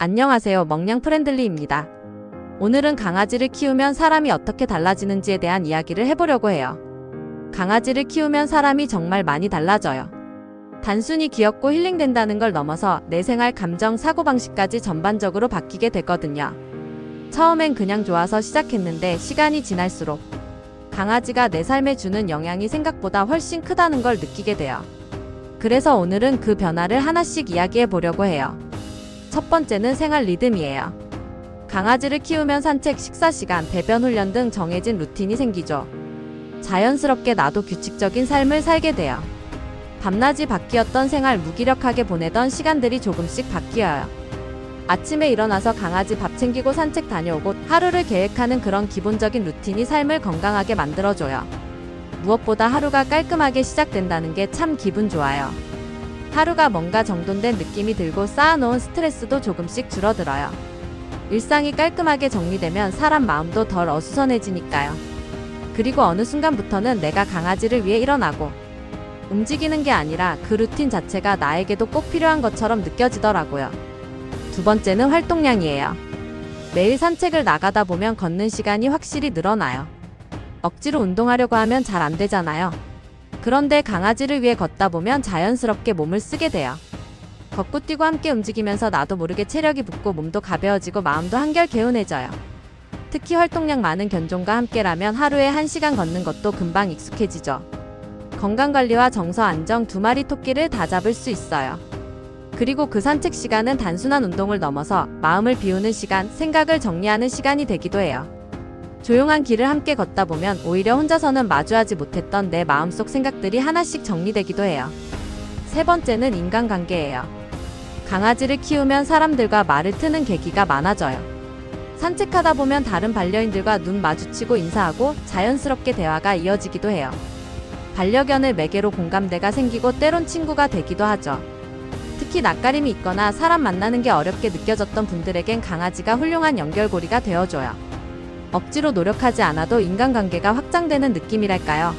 안녕하세요. 먹냥 프렌들리입니다. 오늘은 강아지를 키우면 사람이 어떻게 달라지는지에 대한 이야기를 해보려고 해요. 강아지를 키우면 사람이 정말 많이 달라져요. 단순히 귀엽고 힐링된다는 걸 넘어서 내 생활, 감정, 사고방식까지 전반적으로 바뀌게 되거든요. 처음엔 그냥 좋아서 시작했는데 시간이 지날수록 강아지가 내 삶에 주는 영향이 생각보다 훨씬 크다는 걸 느끼게 돼요. 그래서 오늘은 그 변화를 하나씩 이야기해 보려고 해요. 첫 번째는 생활 리듬이에요. 강아지를 키우면 산책, 식사 시간, 배변 훈련 등 정해진 루틴이 생기죠. 자연스럽게 나도 규칙적인 삶을 살게 돼요. 밤낮이 바뀌었던 생활, 무기력하게 보내던 시간들이 조금씩 바뀌어요. 아침에 일어나서 강아지 밥 챙기고 산책 다녀오고 하루를 계획하는 그런 기본적인 루틴이 삶을 건강하게 만들어줘요. 무엇보다 하루가 깔끔하게 시작된다는 게 참 기분 좋아요. 하루가 뭔가 정돈된 느낌이 들고 쌓아놓은 스트레스도 조금씩 줄어들어요. 일상이 깔끔하게 정리되면 사람 마음도 덜 어수선해지니까요. 그리고 어느 순간부터는 내가 강아지를 위해 일어나고 움직이는 게 아니라 그 루틴 자체가 나에게도 꼭 필요한 것처럼 느껴지더라고요. 두 번째는 활동량이에요. 매일 산책을 나가다 보면 걷는 시간이 확실히 늘어나요. 억지로 운동하려고 하면 잘 안 되잖아요. 그런데 강아지를 위해 걷다 보면 자연스럽게 몸을 쓰게 돼요. 걷고 뛰고 함께 움직이면서 나도 모르게 체력이 붙고 몸도 가벼워지고 마음도 한결 개운해져요. 특히 활동량 많은 견종과 함께라면 하루에 1시간 걷는 것도 금방 익숙해지죠. 건강관리와 정서 안정, 2마리 토끼를 다 잡을 수 있어요. 그리고 그 산책 시간은 단순한 운동을 넘어서 마음을 비우는 시간, 생각을 정리하는 시간이 되기도 해요. 조용한 길을 함께 걷다 보면 오히려 혼자서는 마주하지 못했던 내 마음속 생각들이 하나씩 정리되기도 해요. 세 번째는 인간관계예요. 강아지를 키우면 사람들과 말을 트는 계기가 많아져요. 산책하다 보면 다른 반려인들과 눈 마주치고 인사하고 자연스럽게 대화가 이어지기도 해요. 반려견을 매개로 공감대가 생기고 때론 친구가 되기도 하죠. 특히 낯가림이 있거나 사람 만나는 게 어렵게 느껴졌던 분들에겐 강아지가 훌륭한 연결고리가 되어줘요. 억지로 노력하지 않아도 인간관계가 확장되는 느낌이랄까요.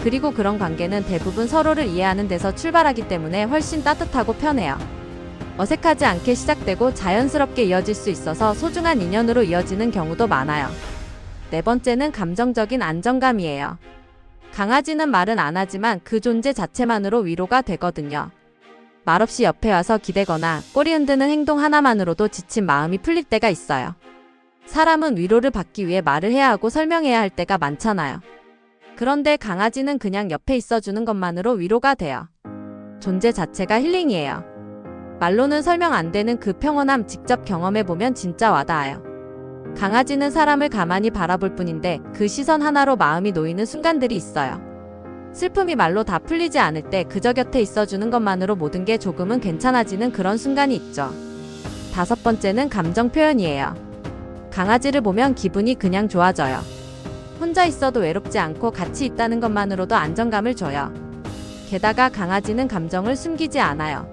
그리고 그런 관계는 대부분 서로를 이해하는 데서 출발하기 때문에 훨씬 따뜻하고 편해요. 어색하지 않게 시작되고 자연스럽게 이어질 수 있어서 소중한 인연으로 이어지는 경우도 많아요. 네 번째는 감정적인 안정감이에요. 강아지는 말은 안 하지만 그 존재 자체만으로 위로가 되거든요. 말없이 옆에 와서 기대거나 꼬리 흔드는 행동 하나만으로도 지친 마음이 풀릴 때가 있어요. 사람은 위로를 받기 위해 말을 해야 하고 설명해야 할 때가 많잖아요. 그런데 강아지는 그냥 옆에 있어주는 것만으로 위로가 돼요. 존재 자체가 힐링이에요. 말로는 설명 안 되는 그 평온함 직접 경험해보면 진짜 와닿아요. 강아지는 사람을 가만히 바라볼 뿐인데 그 시선 하나로 마음이 놓이는 순간들이 있어요. 슬픔이 말로 다 풀리지 않을 때 그저 곁에 있어주는 것만으로 모든 게 조금은 괜찮아지는 그런 순간이 있죠. 다섯 번째는 감정 표현이에요. 강아지를 보면 기분이 그냥 좋아져요. 혼자 있어도 외롭지 않고 같이 있다는 것만으로도 안정감을 줘요. 게다가 강아지는 감정을 숨기지 않아요.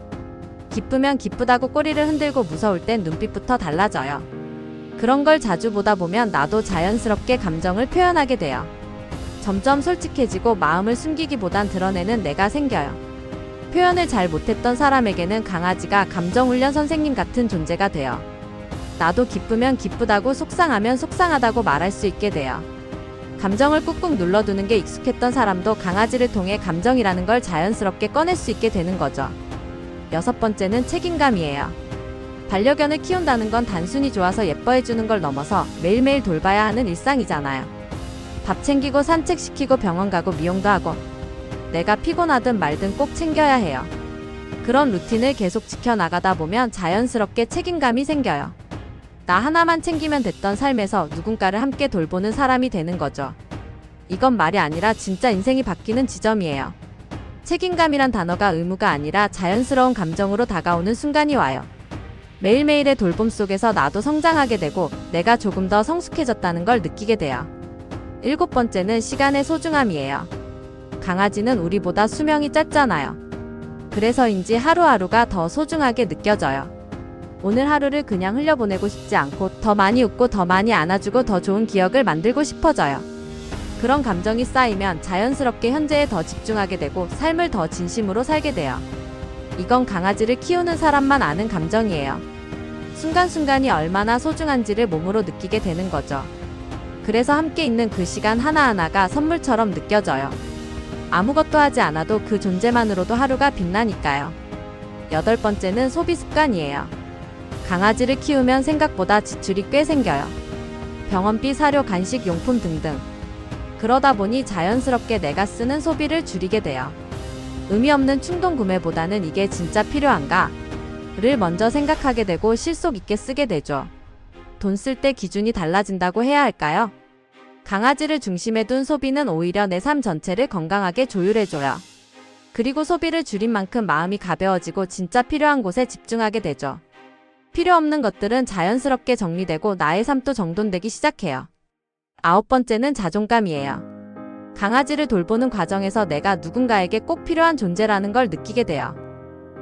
기쁘면 기쁘다고 꼬리를 흔들고 무서울 땐 눈빛부터 달라져요. 그런 걸 자주 보다 보면 나도 자연스럽게 감정을 표현하게 돼요. 점점 솔직해지고 마음을 숨기기보단 드러내는 내가 생겨요. 표현을 잘 못했던 사람에게는 강아지가 감정훈련 선생님 같은 존재가 돼요. 나도 기쁘면 기쁘다고 속상하면 속상하다고 말할 수 있게 돼요. 감정을 꾹꾹 눌러두는 게 익숙했던 사람도 강아지를 통해 감정이라는 걸 자연스럽게 꺼낼 수 있게 되는 거죠. 여섯 번째는 책임감이에요. 반려견을 키운다는 건 단순히 좋아서 예뻐해주는 걸 넘어서 매일매일 돌봐야 하는 일상이잖아요. 밥 챙기고 산책시키고 병원 가고 미용도 하고 내가 피곤하든 말든 꼭 챙겨야 해요. 그런 루틴을 계속 지켜나가다 보면 자연스럽게 책임감이 생겨요. 나 하나만 챙기면 됐던 삶에서 누군가를 함께 돌보는 사람이 되는 거죠. 이건 말이 아니라 진짜 인생이 바뀌는 지점이에요. 책임감이란 단어가 의무가 아니라 자연스러운 감정으로 다가오는 순간이 와요. 매일매일의 돌봄 속에서 나도 성장하게 되고 내가 조금 더 성숙해졌다는 걸 느끼게 돼요. 일곱 번째는 시간의 소중함이에요. 강아지는 우리보다 수명이 짧잖아요. 그래서인지 하루하루가 더 소중하게 느껴져요. 오늘 하루를 그냥 흘려보내고 싶지 않고 더 많이 웃고 더 많이 안아주고 더 좋은 기억을 만들고 싶어져요. 그런 감정이 쌓이면 자연스럽게 현재에 더 집중하게 되고 삶을 더 진심으로 살게 돼요. 이건 강아지를 키우는 사람만 아는 감정이에요. 순간순간이 얼마나 소중한지를 몸으로 느끼게 되는 거죠. 그래서 함께 있는 그 시간 하나하나가 선물처럼 느껴져요. 아무것도 하지 않아도 그 존재만으로도 하루가 빛나니까요. 8번째는 소비 습관이에요. 강아지를 키우면 생각보다 지출이 꽤 생겨요. 병원비, 사료, 간식, 용품 등등. 그러다 보니 자연스럽게 내가 쓰는 소비를 줄이게 돼요. 의미 없는 충동 구매보다는 이게 진짜 필요한가? 를 먼저 생각하게 되고 실속 있게 쓰게 되죠. 돈 쓸 때 기준이 달라진다고 해야 할까요? 강아지를 중심에 둔 소비는 오히려 내 삶 전체를 건강하게 조율해줘요. 그리고 소비를 줄인 만큼 마음이 가벼워지고 진짜 필요한 곳에 집중하게 되죠. 필요 없는 것들은 자연스럽게 정리되고 나의 삶도 정돈되기 시작해요. 9번째는 자존감이에요. 강아지를 돌보는 과정에서 내가 누군가에게 꼭 필요한 존재라는 걸 느끼게 돼요.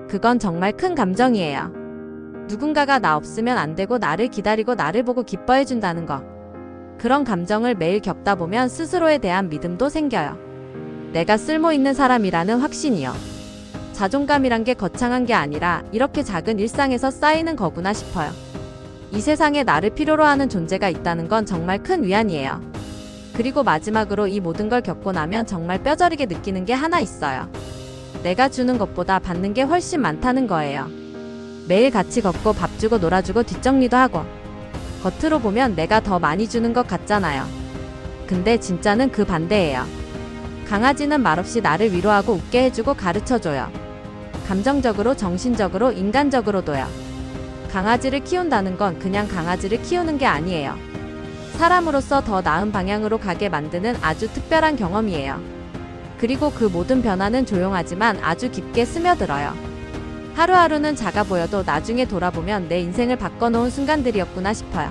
그건 정말 큰 감정이에요. 누군가가 나 없으면 안 되고 나를 기다리고 나를 보고 기뻐해준다는 거. 그런 감정을 매일 겪다 보면 스스로에 대한 믿음도 생겨요. 내가 쓸모있는 사람이라는 확신이요. 자존감이란 게 거창한 게 아니라 이렇게 작은 일상에서 쌓이는 거구나 싶어요. 이 세상에 나를 필요로 하는 존재가 있다는 건 정말 큰 위안이에요. 그리고 마지막으로 이 모든 걸 겪고 나면 정말 뼈저리게 느끼는 게 하나 있어요. 내가 주는 것보다 받는 게 훨씬 많다는 거예요. 매일 같이 걷고 밥 주고 놀아주고 뒷정리도 하고. 겉으로 보면 내가 더 많이 주는 것 같잖아요. 근데 진짜는 그 반대예요. 강아지는 말없이 나를 위로하고 웃게 해주고 가르쳐줘요. 감정적으로, 정신적으로, 인간적으로도요. 강아지를 키운다는 건 그냥 강아지를 키우는 게 아니에요. 사람으로서 더 나은 방향으로 가게 만드는 아주 특별한 경험이에요. 그리고 그 모든 변화는 조용하지만 아주 깊게 스며들어요. 하루하루는 작아 보여도 나중에 돌아보면 내 인생을 바꿔놓은 순간들이었구나 싶어요.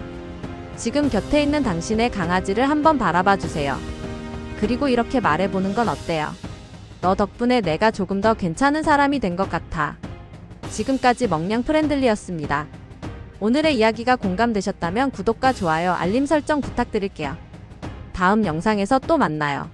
지금 곁에 있는 당신의 강아지를 한번 바라봐 주세요. 그리고 이렇게 말해보는 건 어때요? 너 덕분에 내가 조금 더 괜찮은 사람이 된 것 같아. 지금까지 멍냥 프렌들리였습니다. 오늘의 이야기가 공감되셨다면 구독과 좋아요, 알림 설정 부탁드릴게요. 다음 영상에서 또 만나요.